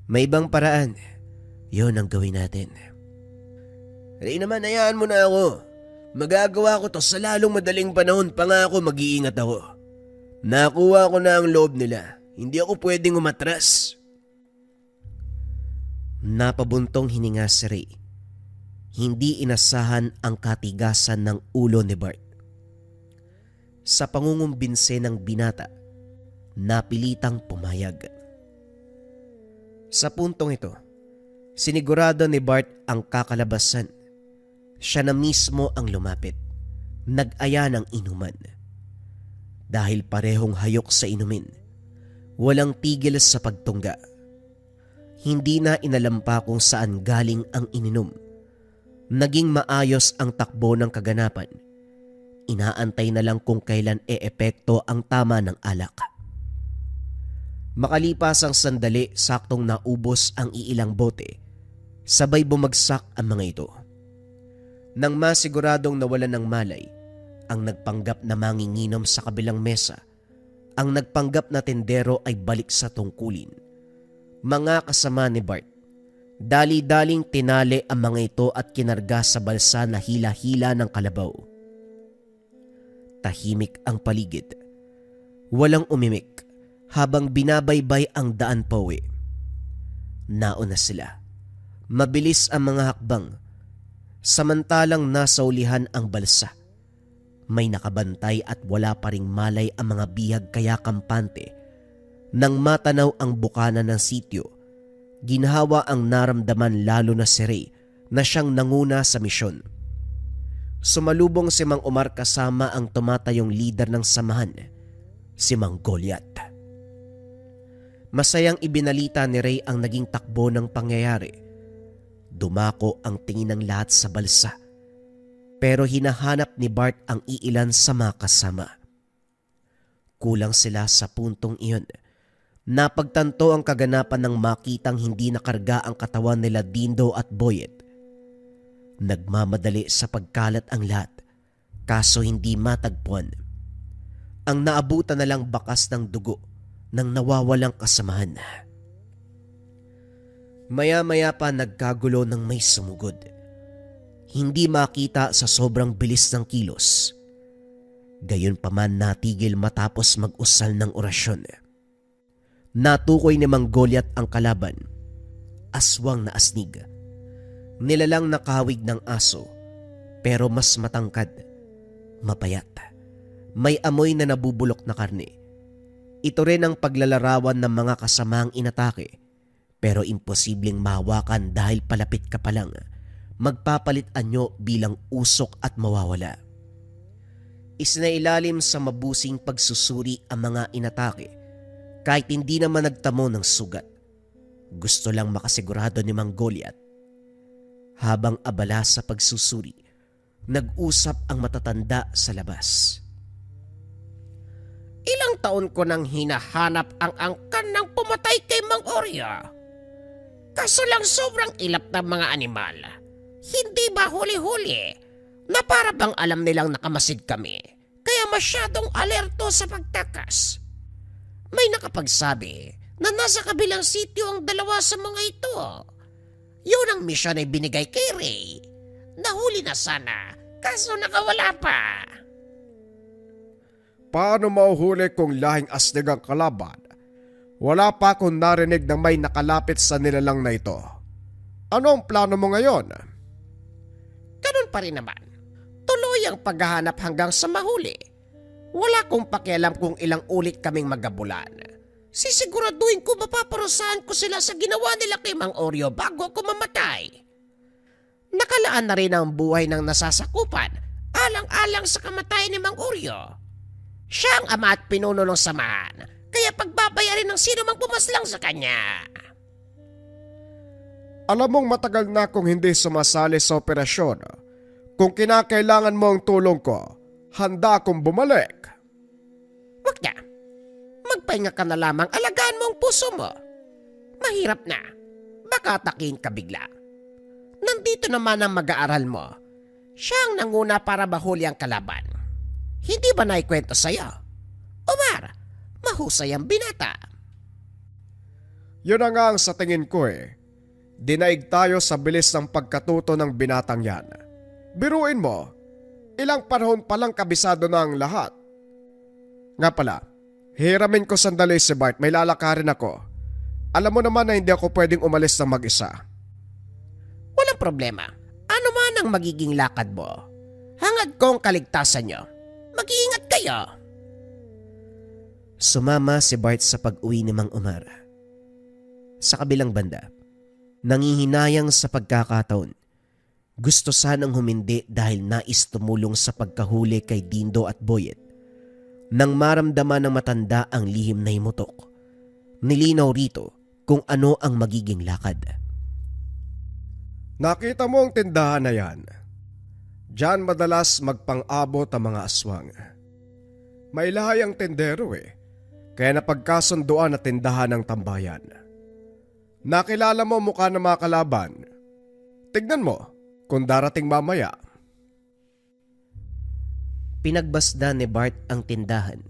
May ibang paraan. Yun ang gawin natin. Ray naman, hayaan mo na ako. Magagawa ko to sa lalong madaling panahon. Pangako, mag-iingat ako. Nakuha ko na ang loob nila. Hindi ako pwedeng umatras. Napabuntong hininga si Ray. Hindi inasahan ang katigasan ng ulo ni Bart. Sa pangungumbinse ng binata, napilitang pumayag. Sa puntong ito, sinigurado ni Bart ang kakalabasan. Siya na mismo ang lumapit. Nag-aya ng inuman. Dahil parehong hayok sa inumin, walang tigil sa pagtungga. Hindi na inalampa kung saan galing ang ininom. Naging maayos ang takbo ng kaganapan. Inaantay na lang kung kailan e-epekto ang tama ng alak. Makalipas ang sandali, saktong naubos ang iilang bote. Sabay bumagsak ang mga ito. Nang masiguradong nawalan ng malay, ang nagpanggap na manginginom sa kabilang mesa, ang nagpanggap na tendero ay balik sa tungkulin. Mga kasama ni Bart, dali-daling tinali ang mga ito at kinarga sa balsa na hila-hila ng kalabaw. Tahimik ang paligid. Walang umimik habang binabaybay ang daan pauwi. Nauna sila. Mabilis ang mga hakbang. Samantalang nasa ulihan ang balsa. May nakabantay at wala pa ring malay ang mga bihag kaya kampante. Nang matanaw ang bukana ng sityo, ginhawa ang naramdaman lalo na si Ray na siyang nanguna sa misyon. Sumalubong si Mang Omar kasama ang tumatayong lider ng samahan, si Mang Goliath. Masayang ibinalita ni Ray ang naging takbo ng pangyayari. Dumako ang tingin ng lahat sa balsa. Pero hinahanap ni Bart ang iilan sa mga kasama. Kulang sila sa puntong iyon. Napagtanto ang kaganapan ng makitang hindi nakarga ang katawan nila Dindo at Boyet. Nagmamadali sa pagkalat ang lahat, kaso hindi matagpuan. Ang naabutan na lang bakas ng dugo ng nawawalang kasamahan. Maya-maya pa nagkagulo ng may sumugod. Hindi makita sa sobrang bilis ng kilos. Gayunpaman natigil matapos mag-usal ng orasyon. Natukoy ni Mang Goliath ang kalaban. Aswang na asnig. Nilalang nakahawig ng aso, pero mas matangkad, mapayat. May amoy na nabubulok na karne. Ito rin ang paglalarawan ng mga kasamang inatake, pero imposibleng mahawakan dahil palapit ka pa lang. Magpapalit anyo bilang usok at mawawala. Isinailalim sa mabusing pagsusuri ang mga inatake, kahit hindi naman nagtamo ng sugat. Gusto lang makasigurado ni Mang Goliath. Habang abala sa pagsusuri, nag-usap ang matatanda sa labas. Ilang taon ko nang hinahanap ang angkan ng pumatay kay Mang Orya. Kaso lang sobrang ilap ng mga animal. Hindi ba huli-huli na para bang alam nilang nakamasid kami, kaya masyadong alerto sa pagtakas? May nakapagsabi na nasa kabilang sityo ang dalawa sa mga ito. Yun ang misyon ay binigay kay Ray. Nahuli na sana, kaso nakawala pa. Paano mauhuli kung lahing astig ang kalaban? Wala pa akong narinig na may nakalapit sa nilalang na ito. Ano ang plano mo ngayon? Ganun pa rin naman. Tuloy ang paghahanap hanggang sa mahuli. Wala kong pakialam kung ilang ulit kaming magabulan. Sisiguraduhin ko mapaparusahan ko sila sa ginawa nila kay Mang Oryo bago ako mamatay. Nakalaan na rin ang buhay ng nasasakupan alang-alang sa kamatayan ni Mang Oryo. Siya ang ama at pinuno ng samahan, kaya pagbabayarin ng sino mang pumaslang sa kanya. Alam mong matagal na akong hindi sumasali sa operasyon. Kung kinakailangan mo ang tulong ko, handa akong bumalik. Wag na. Magpahinga ka na lamang, alagaan mo ang puso mo. Mahirap na. Baka atakin ka bigla. Nandito naman ang mag-aaral mo. Siya ang nanguna para bahuli ang kalaban. Hindi ba naikwento sa'yo? Omar, mahusay ang binata. Yun na nga ang sa tingin ko Dinaig tayo sa bilis ng pagkatuto ng binatang yan. Biruin mo, ilang panahon palang kabisado na ang lahat. Nga pala, hiramin ko sandali si Bart, may lalakarin ako. Alam mo naman na hindi ako pwedeng umalis ng mag-isa. Walang problema. Ano man ang magiging lakad mo, hangad ko ang kaligtasan nyo. Mag-iingat kayo. Sumama si Bart sa pag-uwi ni Mang Omar. Sa kabilang banda, nangihinayang sa pagkakataon. Gusto sanang humindi dahil nais tumulong sa pagkahuli kay Dindo at Boyet. Nang maramdaman ng matanda ang lihim na himutok, nilinaw rito kung ano ang magiging lakad. Nakita mo ang tindahan na yan. Diyan madalas magpang-abot ang mga aswang. May lahay ang tendero kaya napagkasunduan na tindahan ng tambayan. Nakilala mo mukha ng mga kalaban. Tignan mo kung darating mamaya. Pinagbasdan ni Bart ang tindahan.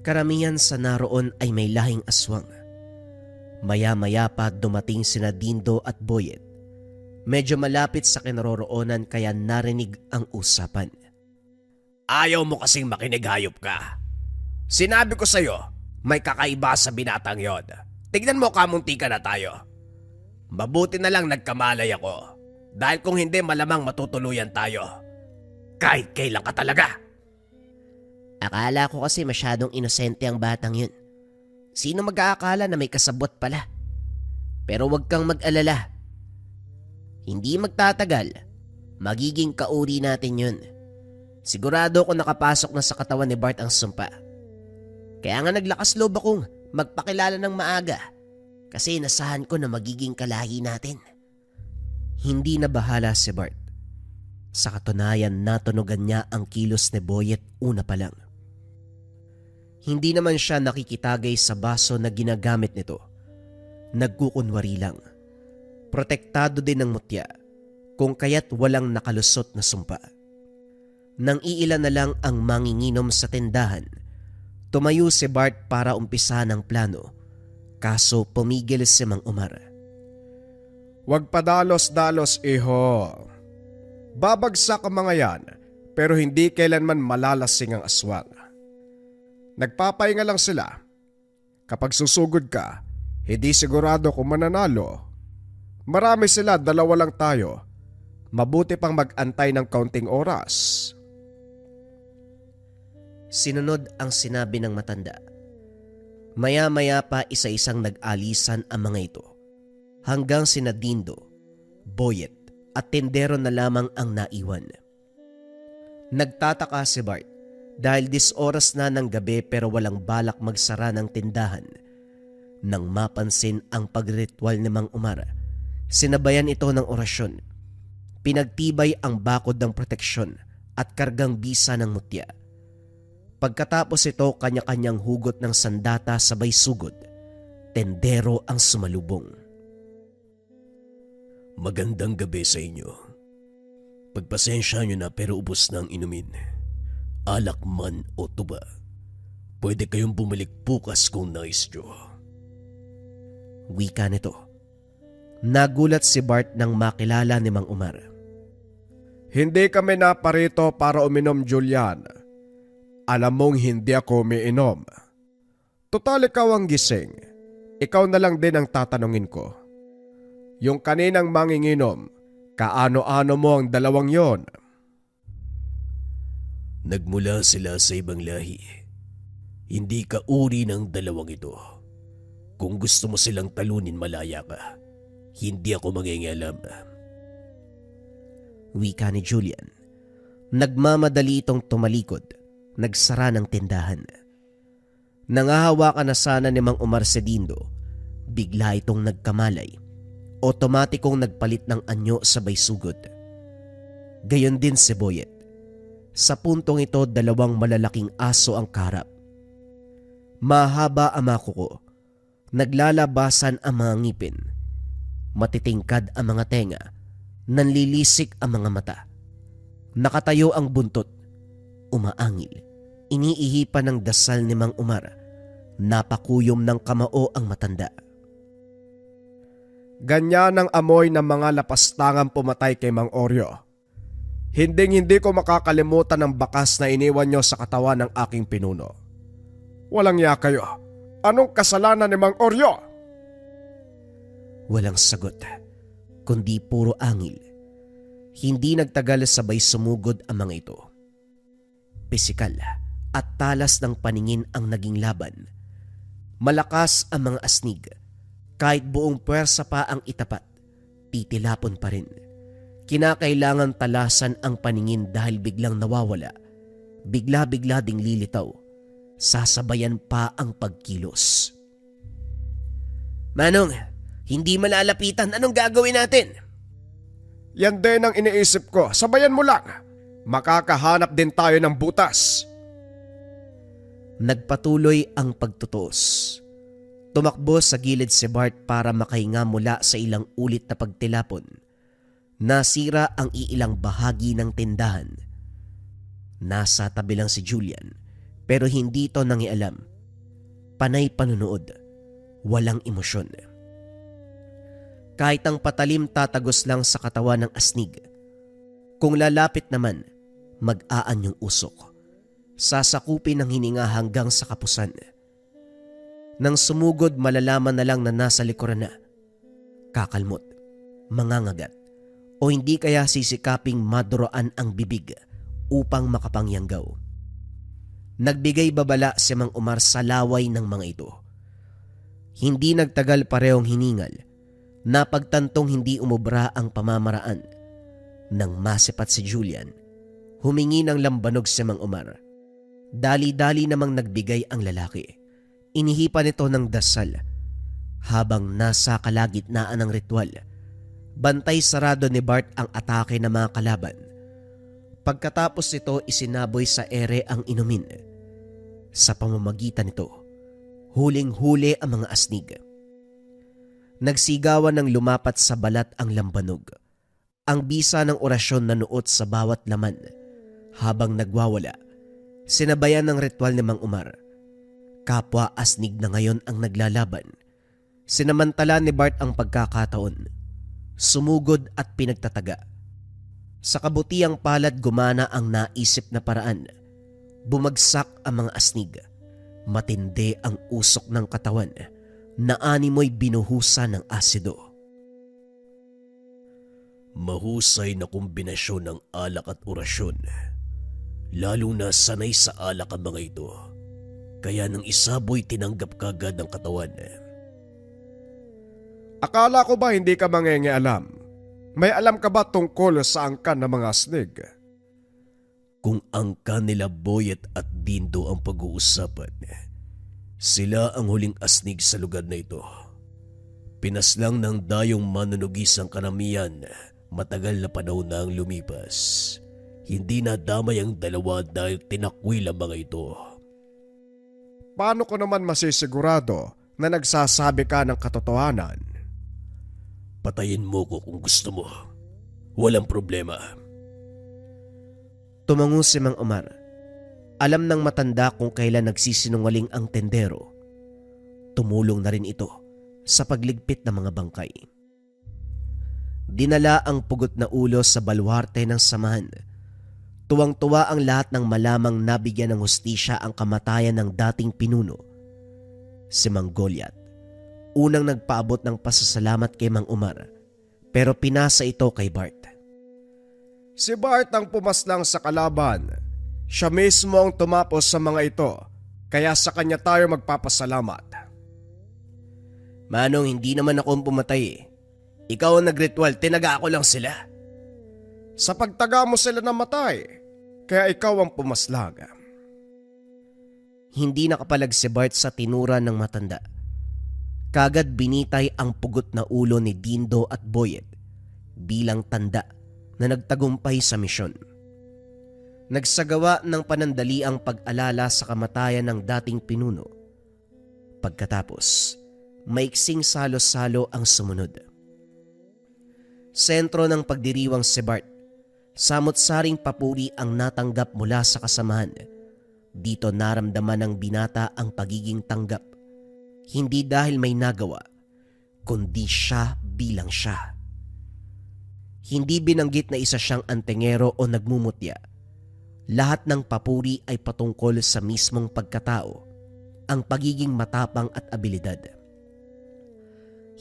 Karamihan sa naroon ay may lahing aswang. Maya-maya pa dumating sina Dindo at Boyet. Medyo malapit sa kinaroroonan kaya narinig ang usapan. Ayaw mo kasing makinig, hayop ka. Sinabi ko sa'yo, may kakaiba sa binatang yon. Tignan mo, kamunti ka na tayo. Mabuti na lang nagkamalay ako. Dahil kung hindi, malamang matutuluyan tayo. Kahit kailan ka talaga. Akala ko kasi masyadong inosente ang batang yun. Sino mag-aakala na may kasabot pala? Pero wag kang mag-alala. Hindi magtatagal. Magiging kauri natin yun. Sigurado ko nakapasok na sa katawan ni Bart ang sumpa. Kaya nga naglakas loob akong magpakilala ng maaga. Kasi nasahan ko na magiging kalahi natin. Hindi na bahala si Bart. Sa katunayan natunugan niya ang kilos ni Boyet una pa lang. Hindi naman siya nakikitagay sa baso na ginagamit nito. Nagkukunwari lang. Protektado din ng mutya, kung kaya't walang nakalusot na sumpa. Nang iilan na lang ang manginginom sa tindahan, tumayo si Bart para umpisahan ang plano, kaso pumigil si Mang Omar. Huwag padalos-dalos, iho. Babagsak ang mga yan, pero hindi kailanman malalasing ang aswang. Nagpapahinga lang sila. Kapag susugod ka, hindi sigurado kung mananalo. Marami sila, 2 lang tayo. Mabuti pang mag-antay ng kaunting oras. Sinunod ang sinabi ng matanda. Maya-maya pa isa-isang nag-alisan ang mga ito. Hanggang sina Dindo, Boyet at tendero na lamang ang naiwan. Nagtataka si Bart dahil 10 oras na ng gabi pero walang balak magsara ng tindahan. Nang mapansin ang pagritual ni Mang Omar, sinabayan ito ng orasyon. Pinagtibay ang bakod ng proteksyon at kargang bisa ng mutya. Pagkatapos ito, kanya-kanyang hugot ng sandata sabay sugod. Tendero ang sumalubong. Magandang gabi sa inyo. Pagpasensya nyo na pero ubos na ang inumin. Alak man o tuba. Pwede kayong bumalik bukas kung nais nyo. Wika nito. Nagulat si Bart nang makilala ni Mang Omar. Hindi kami naparito para uminom, Julian. Alam mong hindi ako umiinom. Total ikaw ang gising. Ikaw na lang din ang tatanungin ko. Yung kaninang manginginom, kaano-ano mo ang 2 yon? Nagmula sila sa ibang lahi. Hindi ka uri ng 2 ito. Kung gusto mo silang talunin, malaya ka. Hindi ako mangingialam. Wika ni Julian. Nagmamadali itong tumalikod. Nagsara ng tindahan. Nangahawakan na sana ni Mang Omar si Dindo. Bigla itong nagkamalay. otomatikong nagpalit ng anyo sabay sugod. Gayon din si Boyet. Sa puntong ito, 2 malalaking aso ang kaharap. Mahaba ang mga kuko, naglalabasan ang mga ngipin, matitingkad ang mga tenga, nanlilisik ang mga mata. Nakatayo ang buntot, umaangil, iniihipan ng dasal ni Mang Umar, napakuyom ng kamao ang matanda. Ganyan ang amoy ng mga lapastangang pumatay kay Mang Oryo. Hinding-hindi ko makakalimutan ang bakas na iniwan nyo sa katawan ng aking pinuno. Walang ya kayo. Anong kasalanan ni Mang Oryo? Walang sagot, kundi puro angil. Hindi nagtagal sabay sumugod ang mga ito. Pisikal at talas ng paningin ang naging laban. Malakas ang mga asnig. Kahit buong puwersa pa ang itapat, titilapon pa rin. Kinakailangan talasan ang paningin dahil biglang nawawala. Bigla-bigla ding lilitaw. Sasabayan pa ang pagkilos. Manong, hindi malalapitan. Anong gagawin natin? Yan din ang iniisip ko. Sabayan mo lang. Makakahanap din tayo ng butas. Nagpatuloy ang pagtutos. Tumakbo sa gilid si Bart para makahinga mula sa ilang ulit na pagtilapon. Nasira ang iilang bahagi ng tindahan. Nasa tabi lang si Julian, pero hindi ito nangialam. Panay panunood, walang emosyon. Kahit ang patalim tatagos lang sa katawan ng asnig. Kung lalapit naman, mag-aan yung usok. Sasakupin ng hininga hanggang sa kapusan. Nang sumugod, malalaman na lang na nasa likuran na. Kakalmot, mangangagat, o hindi kaya sisikaping maduroan ang bibig upang makapangyanggaw. Nagbigay babala si Mang Umar sa laway ng mga ito. Hindi nagtagal parehong hiningal. Napagtantong hindi umubra ang pamamaraan. Nang masipat si Julian, humingi ng lambanog si Mang Umar. Dali-dali namang nagbigay ang lalaki. Inihipan ito ng dasal. Habang nasa kalagitnaan ng ritual, bantay sarado ni Bart ang atake ng mga kalaban. Pagkatapos nito, isinaboy sa ere ang inumin. Sa pamamagitan nito, huling-huli ang mga asnig. Nagsigawan ng lumapat sa balat ang lambanog. Ang bisa ng orasyon na nuot sa bawat laman. Habang nagwawala, sinabayan ng ritual ni Mang Umar. Kapwa asnig na ngayon ang naglalaban. Sinamantala ni Bart ang pagkakataon. Sumugod at pinagtataga. Sa kabutiang palad gumana ang naisip na paraan. Bumagsak ang mga asnig. Matindi ang usok ng katawan na animoy binuhusan ng asido. Mahusay na kombinasyon ng alak at orasyon. Lalo na sanay sa alak ang mga ito. Kaya nang isaboy tinanggap kagad ng katawan. Akala ko ba hindi ka mangingialam? May alam ka ba tungkol sa angkan ng mga asnig? Kung angkan nila Boyet at Dindo ang pag-uusapan, sila ang huling asnig sa lugar na ito. Pinaslang ng dayong manunugis ang karamihan, matagal na panahon na ang lumipas. Hindi na damay ang dalawa dahil tinakwil ang mga ito. Paano ko naman masisigurado na nagsasabi ka ng katotohanan? Patayin mo ko kung gusto mo. Walang problema. Tumango si Mang Umar. Alam ng matanda kung kailan nagsisinungaling ang tendero. Tumulong na rin ito sa pagligpit ng mga bangkay. Dinala ang pugot na ulo sa balwarte ng samahan. Tuwang-tuwa ang lahat ng malamang nabigyan ng hustisya ang kamatayan ng dating pinuno. Si Mang Goliath, unang nagpaabot ng pasasalamat kay Mang Umar, pero pinasa ito kay Bart. Si Bart ang pumaslang sa kalaban. Siya mismo ang tumapos sa mga ito, kaya sa kanya tayo magpapasalamat. Manong, hindi naman ako ang pumatay eh. Ikaw ang nagritual, tinaga ako lang sila. Sa pagtaga mo sila namatay, kaya ikaw ang pumaslang. Hindi nakapalag si Bart sa tinura ng matanda. Kagad binitay ang pugot na ulo ni Dindo at Boyet bilang tanda na nagtagumpay sa misyon. Nagsagawa ng panandaliang pag-alala sa kamatayan ng dating pinuno. Pagkatapos, maiksing salo-salo ang sumunod. Sentro ng pagdiriwang si Bart, samot-saring papuri ang natanggap mula sa kasamahan. Dito naramdaman ng binata ang pagiging tanggap. Hindi dahil may nagawa, kundi siya bilang siya. Hindi binanggit na isa siyang antingero o nagmumutya. Lahat ng papuri ay patungkol sa mismong pagkatao, ang pagiging matapang at abilidad.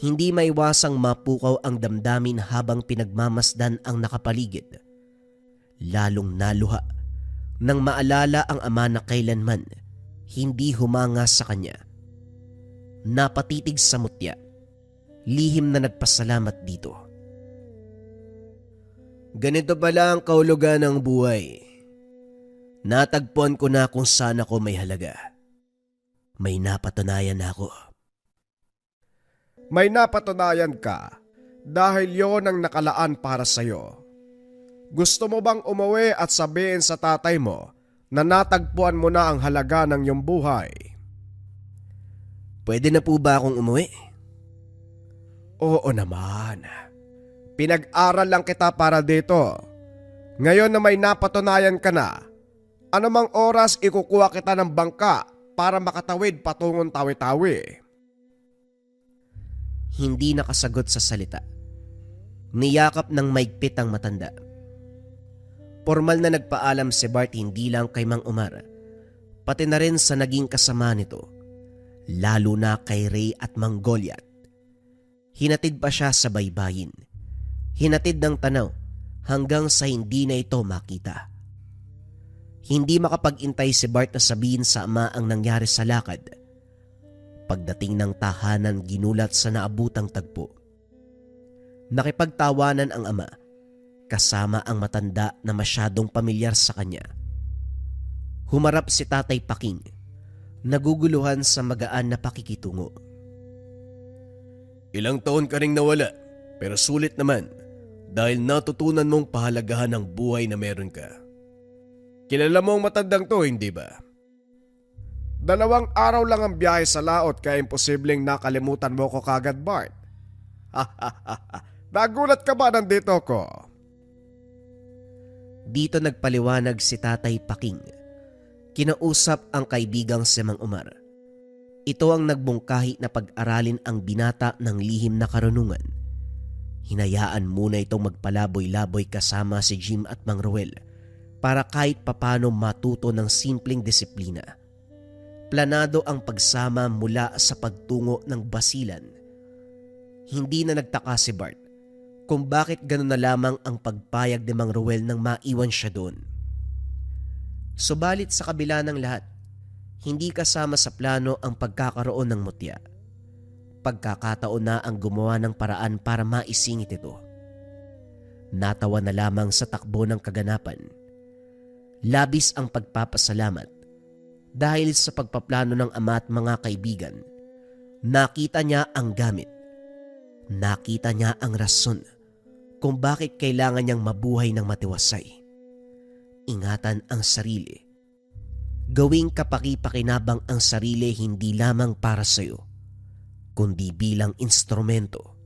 Hindi maiwasang mapukaw ang damdamin habang pinagmamasdan ang nakapaligid. Lalong naluha nang maalala ang ama na kailanman hindi humanga sa kanya. Napatitig sa mutya, lihim na nagpasalamat dito. Ganito pala ang kahulugan ng buhay. Natagpuan ko na kung saan ako may halaga. May napatunayan ako. May napatunayan ka dahil yon ang nakalaan para sa'yo. Gusto mo bang umuwi at sabihin sa tatay mo na natagpuan mo na ang halaga ng iyong buhay? Pwede na po ba akong umuwi? Oo naman. Pinag-aral lang kita para dito. Ngayon na may napatunayan ka na, anumang oras ikukuha kita ng bangka para makatawid patungong Tawi-Tawi. Hindi nakasagot sa salita. Niyakap ng maigpit ang matanda. Formal na nagpaalam si Bart hindi lang kay Mang Umar, pati na rin sa naging kasama nito, lalo na kay Ray at Mang Goliath. Hinatid pa siya sa baybayin. Hinatid ng tanaw hanggang sa hindi na ito makita. Hindi makapag-intay si Bart na sabihin sa ama ang nangyari sa lakad. Pagdating ng tahanan, ginulat sa naabutang tagpo. Nakipagtawanan ang ama, kasama ang matanda na masyadong pamilyar sa kanya. Humarap si Tatay Paking, naguguluhan sa magaan na pakikitungo. Ilang taon ka ring nawala, pero sulit naman dahil natutunan mong pahalagahan ang buhay na meron ka. Kilala mo ang matandang to, hindi ba? 2 araw lang ang biyahe sa laot kaya imposibleng nakalimutan mo ko kagad, Bart. Nagulat ka ba nandito ko? Dito nagpaliwanag si Tatay Paking. Kinausap ang kaibigang si Mang Umar. Ito ang nagbungkahi na pag-aralin ang binata ng lihim na karunungan. Hinayaan muna itong magpalaboy-laboy kasama si Jim at Mang Ruel para kahit papano matuto ng simpleng disiplina. Planado ang pagsama mula sa pagtungo ng basilan. Hindi na nagtaka si Bart kung bakit gano'n na lamang ang pagpayag ni Mang Ruel nang maiwan siya doon. Subalit sa kabila ng lahat, hindi kasama sa plano ang pagkakaroon ng mutya. Pagkakataon na ang gumawa ng paraan para maisingit ito. Natawa na lamang sa takbo ng kaganapan. Labis ang pagpapasalamat dahil sa pagpaplano ng ama at mga kaibigan. Nakita niya ang gamit. Nakita niya ang rason kung bakit kailangan niyang mabuhay ng matiwasay. Ingatan ang sarili. Gawing kapaki-pakinabang ang sarili hindi lamang para sa iyo, kundi bilang instrumento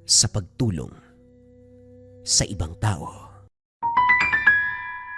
sa pagtulong sa ibang tao.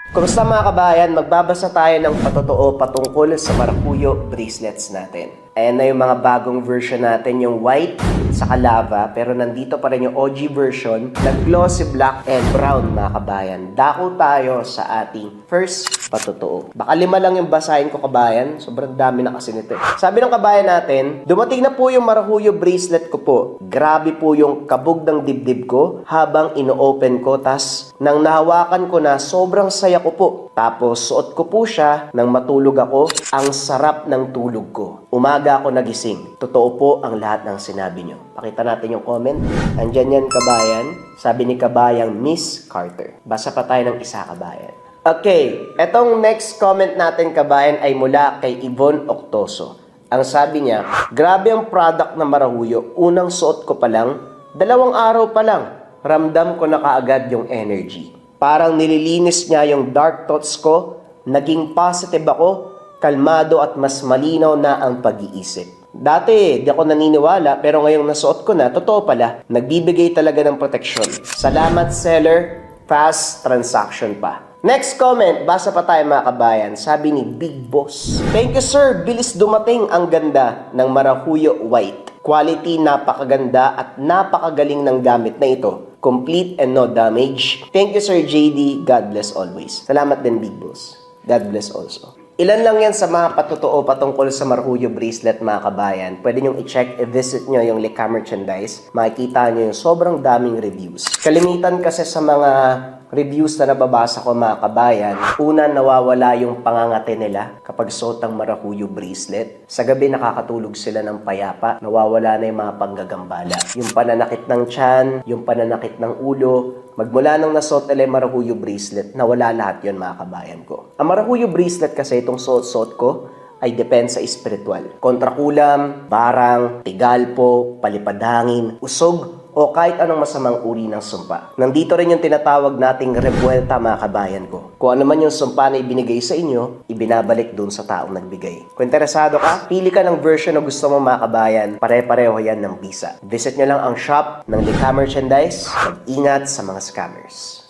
Kumusta mga kabayan? Magbabasa tayo ng patotoo patungkol sa marakuyo bracelets natin. Ayan na yung mga bagong version natin, yung white sa lava, pero nandito pa rin yung OG version na glossy black and brown mga kabayan. Dako tayo sa ating first patotoo. Baka 5 lang yung basahin ko kabayan, sobrang dami na kasi nito. Sabi ng kabayan natin, dumating na po yung marakuyo bracelet ko po. Grabe po yung kabog ng dibdib ko habang ino-open ko, tas nang nahawakan ko na sobrang saya ko po. Tapos suot ko po siya nang matulog ako, ang sarap ng tulog ko. Umaga ako nagising. Totoo po ang lahat ng sinabi nyo. Pakita natin yung comment. Andyan yan kabayan. Sabi ni kabayang Miss Carter. Basa pa tayo ng isa kabayan. Okay, etong next comment natin kabayan ay mula kay Yvonne Octoso. Ang sabi niya, grabe ang product na Marahuyo. Unang suot ko pa lang, 2 araw pa lang, ramdam ko na kaagad yung energy. Parang nililinis niya yung dark thoughts ko, naging positive ako, kalmado at mas malinaw na ang pag-iisip. Dati, di ako naniniwala pero ngayong nasuot ko na, totoo pala, nagbibigay talaga ng proteksyon. Salamat seller, fast transaction pa. Next comment, basa pa tayo mga kabayan, sabi ni Big Boss. Thank you sir, bilis dumating ang ganda ng Marahuyo White. Quality napakaganda at napakagaling ng gamit na ito. Complete and no damage. Thank you sir JD, God bless always. Salamat din Big Boss. God bless also. Ilan lang yan sa mga patotoo patungkol sa Marahuyo bracelet mga kabayan. Pwede nyong i-check, i-visit nyo yung Lika Merchandise. Makikita nyo yung sobrang daming reviews. Kalimitan kasi sa mga reviews na nababasa ko mga kabayan, una nawawala yung pangangate nila kapag suot ang Marahuyo bracelet. Sa gabi nakakatulog sila ng payapa, nawawala na yung mga panggagambala. Yung pananakit ng tiyan, yung pananakit ng ulo, magmula nang nasuot nila yung Marahuyo bracelet, nawala lahat yun mga kabayan ko. Ang Marahuyo bracelet kasi itong suot-suot ko ay depende sa espiritual. Kontrakulam, barang, tigalpo, palipad hangin, usog, o kahit anong masamang uri ng sumpa. Nandito rin yung tinatawag nating rebuelta mga kabayan ko. Kung ano man yung sumpa na ibinigay sa inyo, ibinabalik dun sa taong nagbigay. Kung interesado ka, pili ka ng version na gusto mo mga kabayan, pare-pareho yan ng bisa. Visit nyo lang ang shop ng Lika Merchandise. Mag-ingat sa mga scammers.